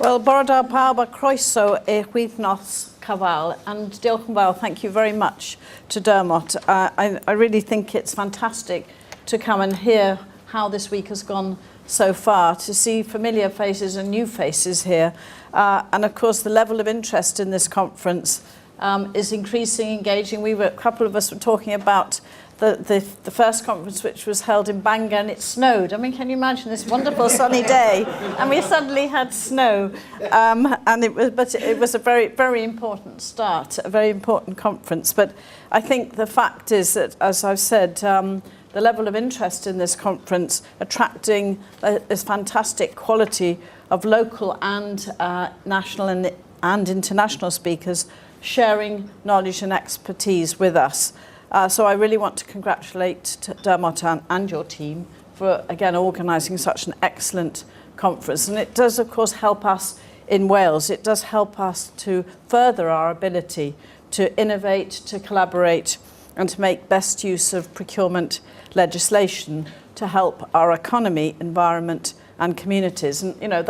Wel, bore da pawb a croeso i'r wythnos cyfal, and diolch yn fawr, thank you very much to Dermot. I really think it's fantastic to come and hear how this week has gone so far, to see familiar faces and new faces here. And of course, the level of interest in this conference is increasing, engaging. A couple of us were talking about the first conference, which was held in Bangor, and it snowed. I mean, can you imagine this wonderful sunny day? And we suddenly had snow. And it was a very, very important start, a very important conference. But I think the fact is that, as I've said, the level of interest in this conference, attracting this fantastic quality of local and national and international speakers sharing knowledge and expertise with us. So I really want to congratulate Dermot and your team for, again, organising such an excellent conference. And it does, of course, help us in Wales. It does help us to further our ability to innovate, to collaborate, and to make best use of procurement legislation to help our economy, environment, and communities. And, you know,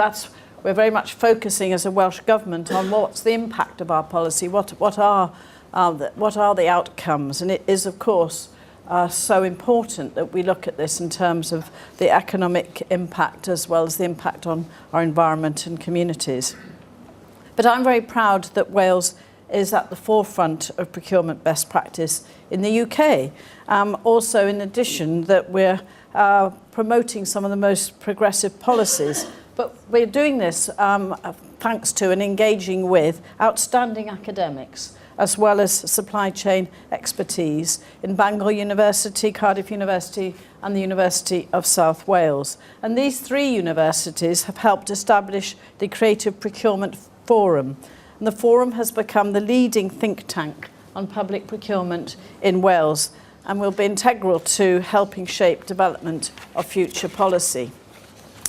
we're very much focusing as a Welsh Government on what's the impact of our policy, what are the outcomes. And it is, of course, so important that we look at this in terms of the economic impact as well as the impact on our environment and communities. But I'm very proud that Wales is at the forefront of procurement best practice in the UK. Also, in addition, that we're promoting some of the most progressive policies. But we're doing this thanks to and engaging with outstanding academics, as well as supply chain expertise in Bangor University, Cardiff University, and the University of South Wales. And these three universities have helped establish the Creative Procurement Forum. And the forum has become the leading think tank on public procurement in Wales and will be integral to helping shape development of future policy.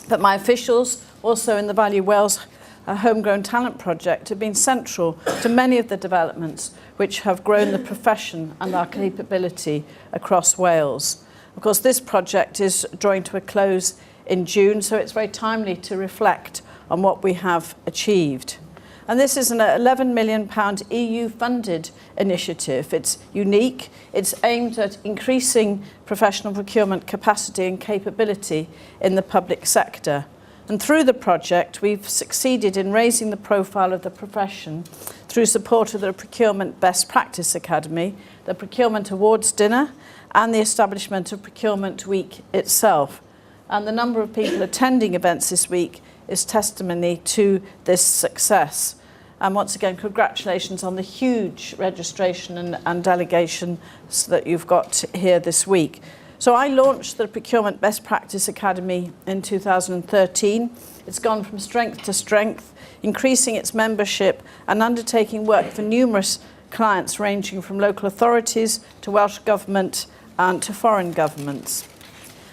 But my officials, also in the Value Wales Homegrown Talent Project, have been central to many of the developments which have grown the profession and our capability across Wales. Of course, this project is drawing to a close in June, so it's very timely to reflect on what we have achieved. And this is an £11 million EU-funded initiative. It's unique. It's aimed at increasing professional procurement capacity and capability in the public sector. And through the project, we've succeeded in raising the profile of the profession through support of the Procurement Best Practice Academy, the Procurement Awards Dinner, and the establishment of Procurement Week itself. And the number of people attending events this week is testimony to this success. And once again, congratulations on the huge registration and delegation that you've got here this week. So I launched the Procurement Best Practice Academy in 2013. It's gone from strength to strength, increasing its membership and undertaking work for numerous clients ranging from local authorities to Welsh Government and to foreign governments.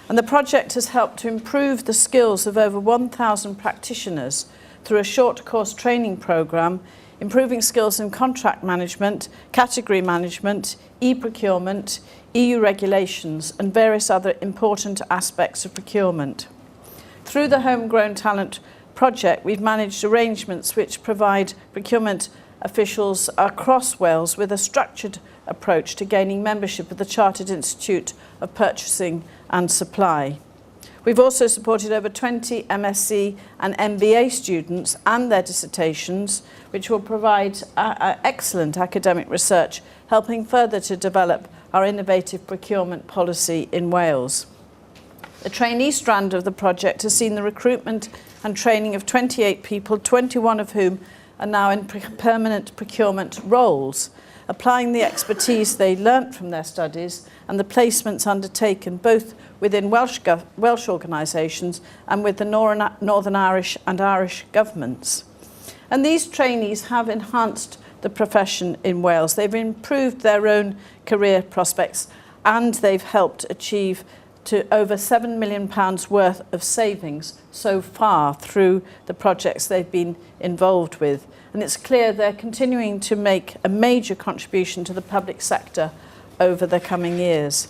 And the project has helped to improve the skills of over 1,000 practitioners through a short course training programme, improving skills in contract management, category management, e-procurement, EU regulations, and various other important aspects of procurement. Through the Homegrown Talent Project, we've managed arrangements which provide procurement officials across Wales with a structured approach to gaining membership of the Chartered Institute of Purchasing and Supply. We've also supported over 20 MSc and MBA students and their dissertations, which will provide excellent academic research, helping further to develop our innovative procurement policy in Wales. The trainee strand of the project has seen the recruitment and training of 28 people, 21 of whom are now in permanent procurement roles, applying the expertise they learnt from their studies and the placements undertaken both within Welsh organisations and with the Northern Irish and Irish governments. And these trainees have enhanced the profession in Wales. They've improved their own career prospects and they've helped achieve to over £7 million worth of savings so far through the projects they've been involved with. And it's clear they're continuing to make a major contribution to the public sector over the coming years.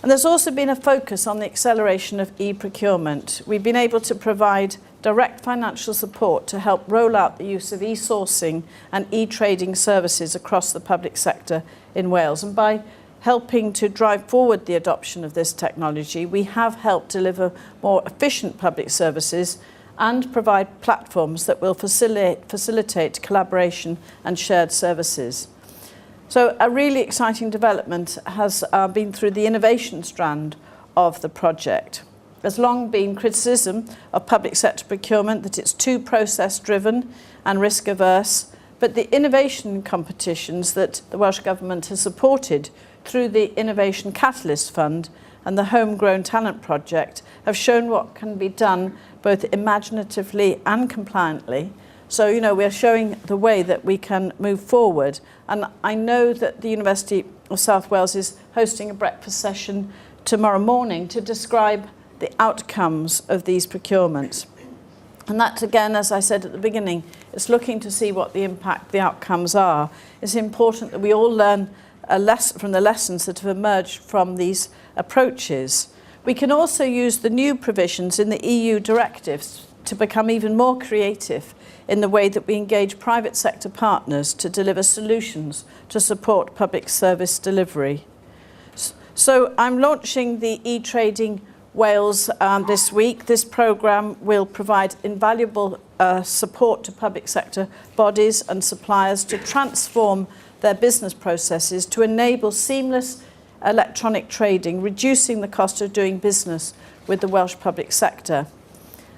And there's also been a focus on the acceleration of e-procurement. We've been able to provide direct financial support to help roll out the use of e-sourcing and e-trading services across the public sector in Wales. And by helping to drive forward the adoption of this technology, we have helped deliver more efficient public services and provide platforms that will facilitate collaboration and shared services. So a really exciting development has been through the innovation strand of the project. There's long been criticism of public sector procurement that it's too process-driven and risk-averse, but the innovation competitions that the Welsh Government has supported through the Innovation Catalyst Fund and the Homegrown Talent Project have shown what can be done both imaginatively and compliantly. So, we're showing the way that we can move forward. And I know that the University of South Wales is hosting a breakfast session tomorrow morning to describe the outcomes of these procurements. And that, again, as I said at the beginning, is looking to see what the impact, the outcomes are. It's important that we all learn a lesson from the lessons that have emerged from these approaches. We can also use the new provisions in the EU directives to become even more creative in the way that we engage private sector partners to deliver solutions to support public service delivery. So I'm launching the e-trading Wales this week. This programme will provide invaluable support to public sector bodies and suppliers to transform their business processes to enable seamless electronic trading, reducing the cost of doing business with the Welsh public sector.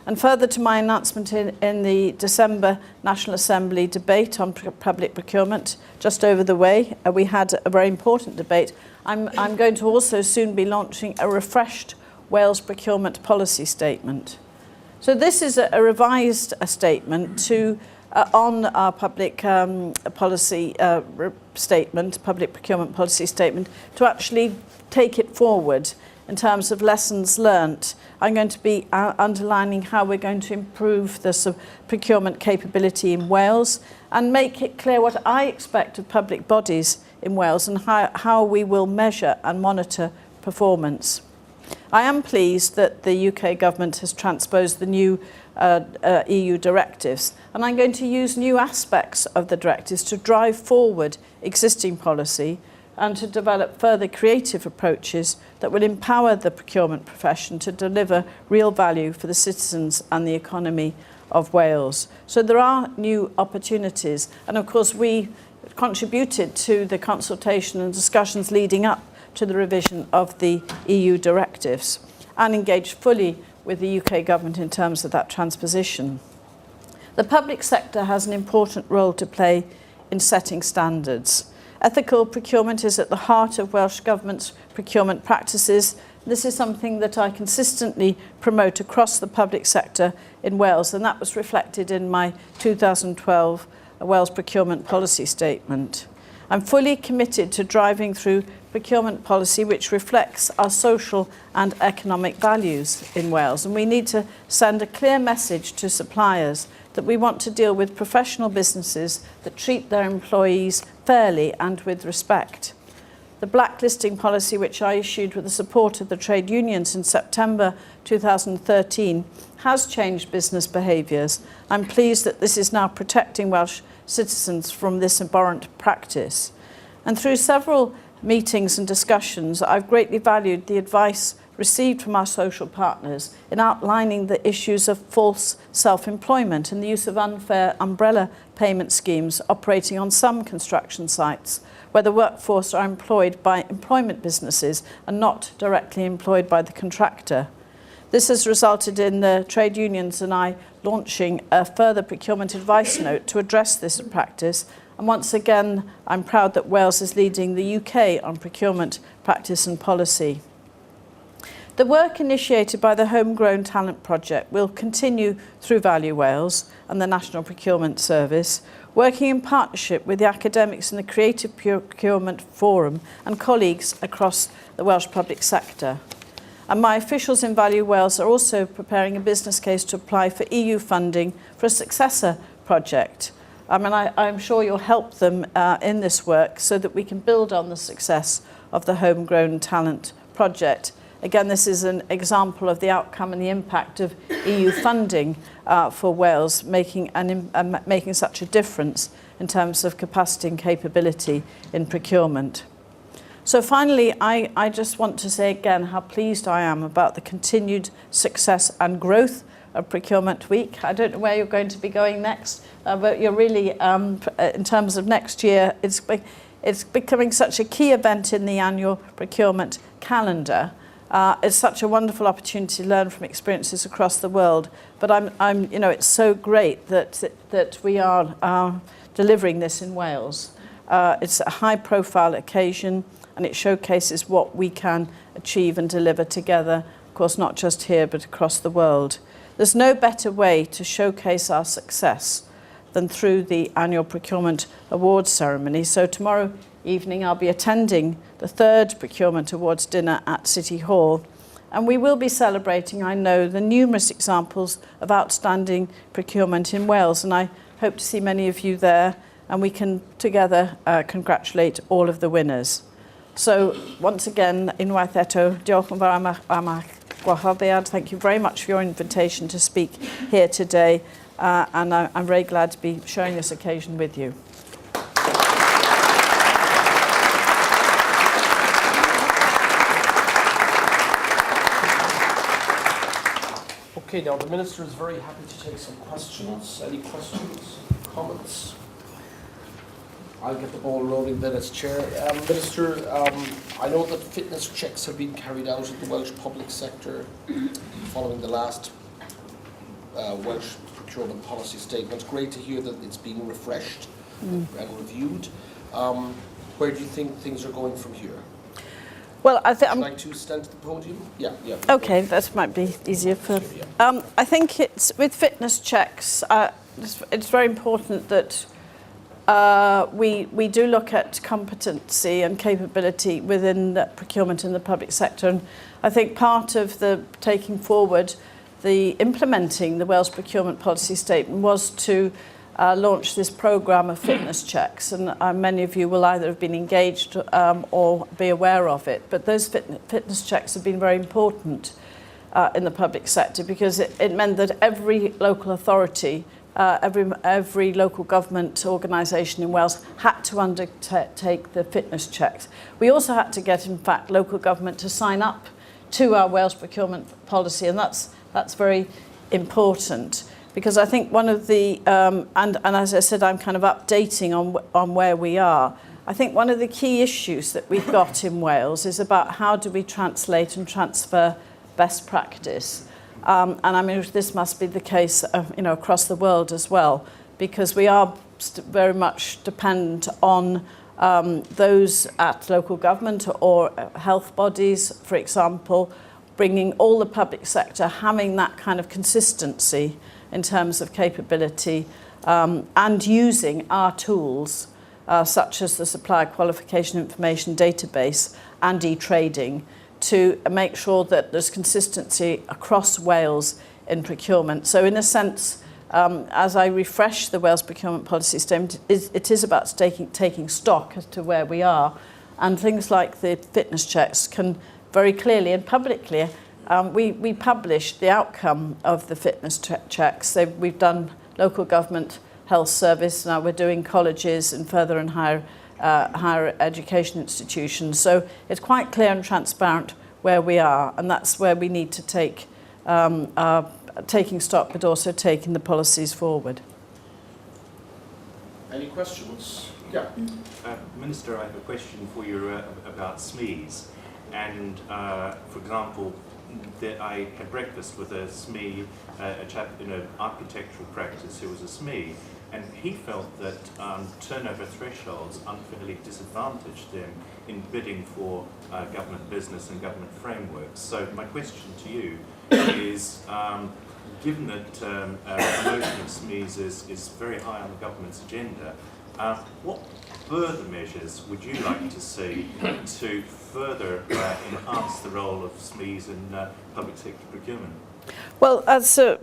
And further to my announcement in the December National Assembly debate on public procurement, just over the way, we had a very important debate. I'm going to also soon be launching a refreshed Wales procurement policy statement. So this is a revised statement on our public policy statement, public procurement policy statement, to actually take it forward in terms of lessons learnt. I'm going to be underlining how we're going to improve the procurement capability in Wales and make it clear what I expect of public bodies in Wales and how we will measure and monitor performance. I am pleased that the UK government has transposed the new EU directives, and I'm going to use new aspects of the directives to drive forward existing policy and to develop further creative approaches that will empower the procurement profession to deliver real value for the citizens and the economy of Wales. So there are new opportunities, and of course we contributed to the consultation and discussions leading up to the revision of the EU directives and engaged fully with the UK government in terms of that transposition. The public sector has an important role to play in setting standards. Ethical procurement is at the heart of Welsh Government's procurement practices. This is something that I consistently promote across the public sector in Wales, and that was reflected in my 2012 Wales Procurement Policy Statement. I'm fully committed to driving through procurement policy which reflects our social and economic values in Wales, and we need to send a clear message to suppliers that we want to deal with professional businesses that treat their employees fairly and with respect. The blacklisting policy, which I issued with the support of the trade unions in September 2013, has changed business behaviours. I'm pleased that this is now protecting Welsh citizens from this abhorrent practice. And through several meetings and discussions, I've greatly valued the advice received from our social partners in outlining the issues of false self-employment and the use of unfair umbrella payment schemes operating on some construction sites where the workforce are employed by employment businesses and not directly employed by the contractor. This has resulted in the trade unions and I launching a further procurement advice note to address this practice. And once again, I'm proud that Wales is leading the UK on procurement practice and policy. The work initiated by the Homegrown Talent Project will continue through Value Wales and the National Procurement Service, working in partnership with the academics in the Creative Procurement Forum and colleagues across the Welsh public sector. And my officials in Value Wales are also preparing a business case to apply for EU funding for a successor project. I'm sure you'll help them in this work so that we can build on the success of the Homegrown Talent project. Again, this is an example of the outcome and the impact of EU funding for Wales making such a difference in terms of capacity and capability in procurement. So finally, I just want to say again how pleased I am about the continued success and growth of Procurement Week. I don't know where you're going to be going next, but you're really, in terms of next year, it's becoming such a key event in the annual procurement calendar. It's such a wonderful opportunity to learn from experiences across the world. But it's so great that we are delivering this in Wales. It's a high-profile occasion, and it showcases what we can achieve and deliver together, of course, not just here, but across the world. There's no better way to showcase our success than through the annual Procurement Awards ceremony. So tomorrow evening I'll be attending the 3rd Procurement Awards dinner at City Hall, and we will be celebrating, I know, the numerous examples of outstanding procurement in Wales, and I hope to see many of you there, and we can together congratulate all of the winners. So once again, unwaith eto, diolch yn fawr am eich gwahoddiad. Thank you very much for your invitation to speak here today, and I'm very glad to be sharing this occasion with you. Okay, now the Minister is very happy to take some questions. Any questions, comments? I'll get the ball rolling then as Chair. Minister, I know that fitness checks have been carried out in the Welsh public sector following the last Welsh procurement policy statement. Great to hear that it's being refreshed and reviewed. Where do you think things are going from here? Well, I think Would you like to stand to the podium? Yeah. Okay, that might be easier for. I think it's with fitness checks. It's very important that we do look at competency and capability within the procurement in the public sector, and I think part of the taking forward, the implementing the Welsh procurement policy statement was to launch this programme of fitness checks, and many of you will either have been engaged or be aware of it. But those fitness checks have been very important in the public sector, because it meant that every local authority, every local government organisation in Wales had to undertake the fitness checks. We also had to get, in fact, local government to sign up to our Welsh procurement policy, and that's very important. Because I think one of the, and as I said, I'm kind of updating on where we are. I think one of the key issues that we've got in Wales is about how do we translate and transfer best practice. And I mean, this must be the case, across the world as well, because we are very much dependent on those at local government or health bodies, for example, bringing all the public sector, having that kind of consistency in terms of capability, and using our tools such as the Supplier Qualification Information Database and e-trading to make sure that there's consistency across Wales in procurement. So in a sense, as I refresh the Wales procurement policy statement, it is about taking stock as to where we are, and things like the fitness checks can very clearly and publicly we published the outcome of the fitness checks. We've done local government health service, now we're doing colleges and further and higher education institutions. So it's quite clear and transparent where we are, and that's where we need to take taking stock, but also taking the policies forward. Any questions? Yeah. Minister, I have a question for you about SMEs. And, for example, I had breakfast with a SME, a chap in an architectural practice who was a SME, and he felt that turnover thresholds unfairly disadvantaged them in bidding for government business and government frameworks. So my question to you is, given that promotion of SMEs is very high on the government's agenda, what further measures would you like to see to further enhance the role of SMEs in public sector procurement? Well, that's a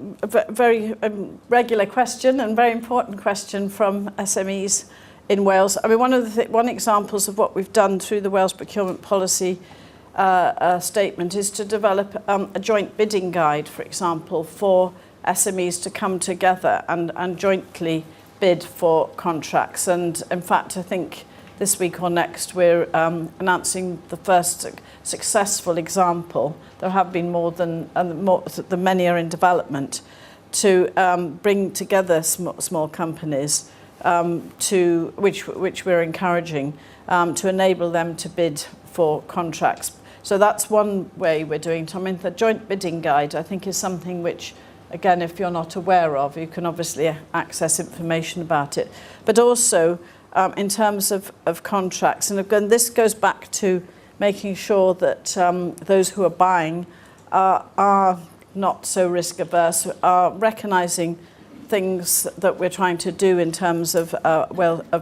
very regular question and very important question from SMEs in Wales. I mean, one examples of what we've done through the Wales procurement policy statement is to develop a joint bidding guide, for example, for SMEs to come together and jointly bid for contracts. And in fact, I think this week or next we're announcing the first successful example. There have been more than the many are in development, to bring together small companies to which we're encouraging to enable them to bid for contracts. So that's one way we're doing it. I mean, the joint bidding guide, I think, is something which, again, if you're not aware of, you can obviously access information about it. But also, in terms of contracts, and again, this goes back to making sure that those who are buying are not so risk averse, are recognising things that we're trying to do in terms of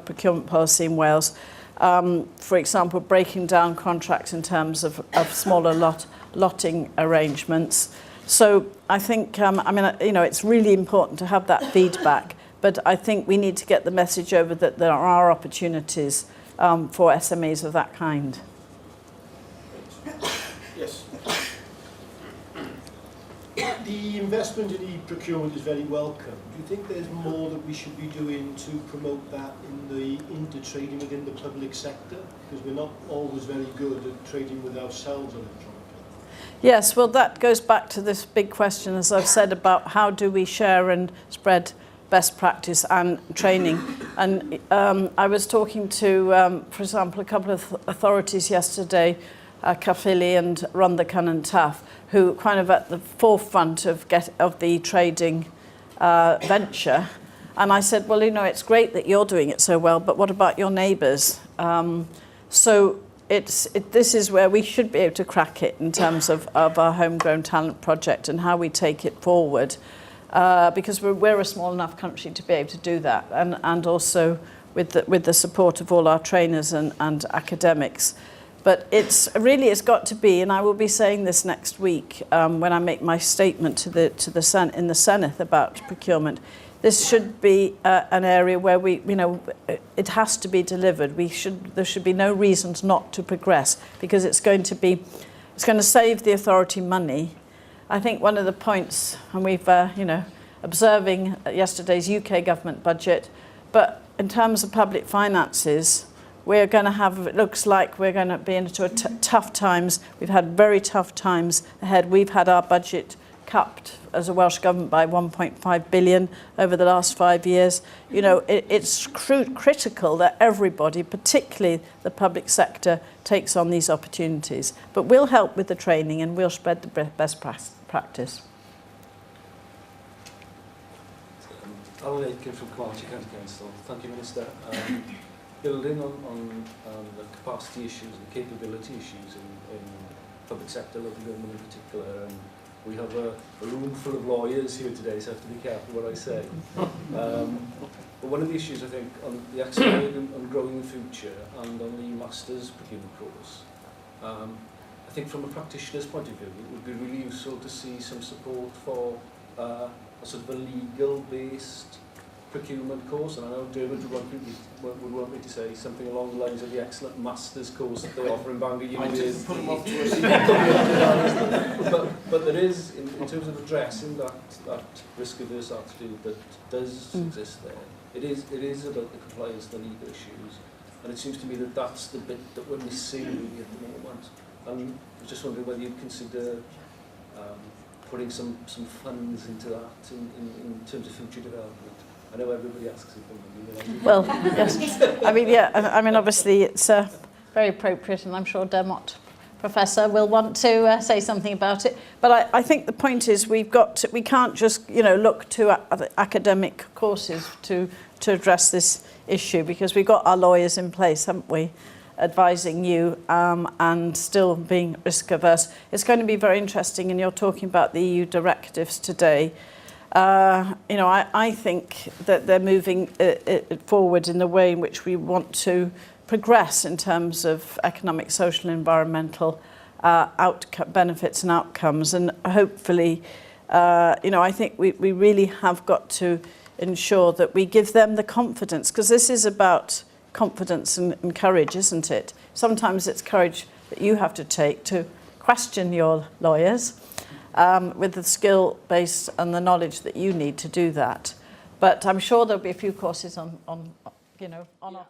procurement policy in Wales. For example, breaking down contracts in terms of smaller lotting arrangements. So I think, it's really important to have that feedback, but I think we need to get the message over that there are opportunities for SMEs of that kind. Yes. The investment in e-procurement is very welcome. Do you think there's more that we should be doing to promote that into trading within the public sector? Because we're not always very good at trading with ourselves electronically. Yes, well, that goes back to this big question, as I've said, about how do we share and spread best practice and training. And I was talking to, for example, a couple of authorities yesterday, Caerphilly and Rhondda and Taff, who kind of at the forefront of the trading venture. And I said, well, it's great that you're doing it so well, but what about your neighbours? So this is where we should be able to crack it in terms of our homegrown talent project and how we take it forward, because we're a small enough country to be able to do that, and also with the support of all our trainers and academics. But it's got to be, and I will be saying this next week when I make my statement to the Senate about procurement. This should be an area where it has to be delivered. There should be no reasons not to progress, because it's going to save the authority money. I think one of the points, and we've observing yesterday's UK government budget, but in terms of public finances, we're going to have, it looks like we're going to be into tough times. We've had very tough times ahead. We've had our budget capped as a Welsh government by 1.5 billion over the last 5 years. It's critical that everybody, particularly the public sector, takes on these opportunities. But we'll help with the training and we'll spread the best practice. Alan Aitken from County Council. Thank you, Minister. Building on the capacity issues and capability issues in public sector, local government in particular, and we have a room full of lawyers here today, so I have to be careful what I say. But one of the issues, I think, on the accelerating and growing the future and on the master's procurement course, I think from a practitioner's point of view, it would be really useful to see some support for a sort of a legal-based procurement course, and I know Dermot would want me to say something along the lines of the excellent master's course that they offer in Bangor University. Put them off to but there is, in terms of addressing that risk-averse attitude that does exist there, it is about the compliance and the legal issues, and it seems to me that that's the bit that we're missing really at the moment. And I was just wondering whether you'd consider putting some funds into that in terms of future development. I know everybody asks it from me. Well, yes. Obviously it's very appropriate, and I'm sure Dermot Professor will want to say something about it. But I think the point is we can't just look to academic courses to address this issue, because we've got our lawyers in place, haven't we, advising you and still being risk averse. It's going to be very interesting, and you're talking about the EU directives today. I think that they're moving forward in the way in which we want to progress in terms of economic, social, environmental benefits and outcomes. And hopefully, I think we really have got to ensure that we give them the confidence, because this is about confidence and courage, isn't it? Sometimes it's courage that you have to take to question your lawyers with the skill base and the knowledge that you need to do that. But I'm sure there'll be a few courses on offer.